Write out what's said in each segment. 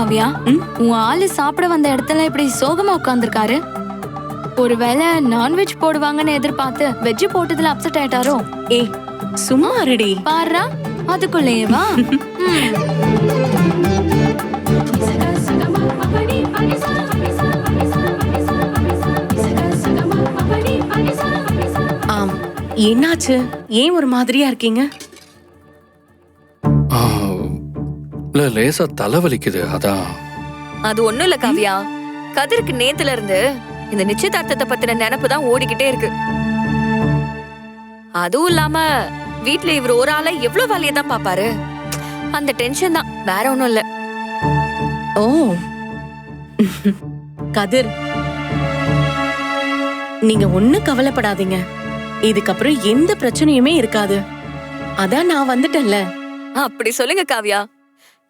காவியா, உன் ஆளு சாப்பிட வந்த இடத்துல இப்படி சோகமா உட்கார்ந்துருக்காரு. ஒருவேளை நான்வெஜ் போடுவாங்கன்னு எதிர்பார்த்து வெஜ் போட்டதுல அப்செட் ஆயிட்டாரோ? ஏய் சும்மா இருடி. பாருடா, அதுக்குள்ளேவா? ஆம், என்னாச்சு? ஏன் ஒரு மாதிரியா இருக்கீங்க? லேசா தலைவலிக்குது, அதான். அது ஒண்ணும் இல்ல காவியா, கதிருக்கு நேத்துல இருந்து இந்த நிச்சயதார்த்தத்தை பத்தின நினைப்பு தான் ஓடிக்கிட்டே இருக்கு. அதுவும் இல்லாம வீட்ல இவர் ஒரு ஆள எவ்வளவு வேலையை தான் பாப்பாரு. அந்த டென்ஷன் தான், வேற ஒண்ணும் இல்ல. ஓ கதிர், நீங்க ஒண்ணும் கவலைப்படாதீங்க. இதுக்கப்புறம் எந்த பிரச்சனையுமே இருக்காது. அதான் நான் வந்துட்டேன்ல. அப்படி சொல்லுங்க காவியா.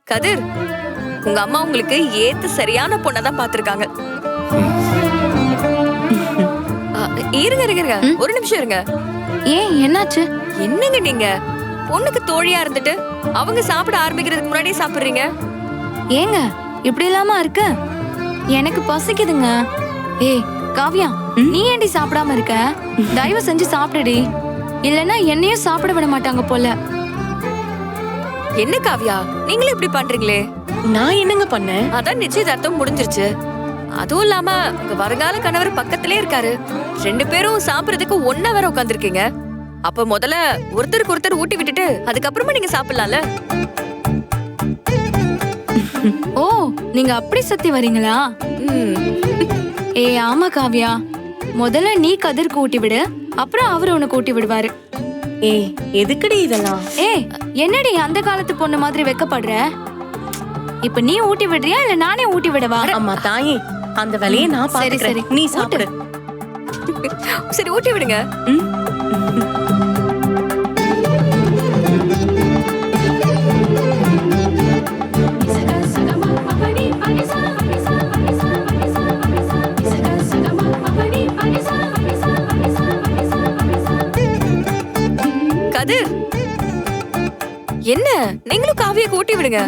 கதிர், உங்க அம்மா உங்களுக்கு ஏத்து சரியான பொண்ணதான் பாத்திருக்காங்க. இருங்க இருங்க இருங்க, ஒரு நிமிஷம் இருங்க. ஏன், என்னாச்சு? என்னங்க நீங்க பொண்ணுக்கு தோழியா இருந்துட்டு அவங்க சாப்பிட ஆரம்பிக்கிறதுக்கு முன்னாடியே சாப்பிடுறீங்க? ஏங்க இப்படி இல்லாம இருக்கு? எனக்கு பசிக்குதுங்க. ஏய் காவியா, நீ ஏண்டி சாப்பிடாம இருக்க? தயவு செஞ்சு சாப்பிடுடி, இல்லன்னா என்னையும் சாப்பிட விட மாட்டாங்க போல. என்ன காவியா, நீங்களும் இப்படி பண்றீங்களே? நான் என்னங்க பண்ணேன்? அதான் நிச்சயதார்த்தம் முடிஞ்சிருச்சு. அதுவும் இல்லாம உங்க வருங்கால கணவர் பக்கத்திலே இருக்காரு. 2 பேரும் சாப்பிடுறதுக்கு ஒன்னா வேற உட்காந்துருக்கீங்க. அப்ப முதல்ல ஒருத்தருக்கு ஒருத்தர் ஊட்டி விட்டுட்டு அதுக்கப்புறமா நீங்க சாப்பிடலாம்ல. ஓ, நீங்க அப்படி சுத்தி வரீங்களா? ஏ ஆமா காவியா, முதல்ல நீ கதிர்க்கு ஊட்டி விடு, அப்புறம் அவரு உனக்கு ஊட்டி விடுவாரு. ஏய் எதுக்குடி இதெல்லாம்? ஏய் என்னடி அந்த காலத்து பொண்ணு மாதிரி வெக்கப்படுற? இப்ப நீ ஊட்டி விடுறியா இல்ல நானே ஊட்டி விடவா? அம்மா தாயே, அந்த வேலையை நான் பாத்துக்கிறேன். நீ சாப்பிடு. சரி ஊட்டி விடுங்க. கதிர், என்ன நீங்களும் காவியை ஊட்டி விடுங்க.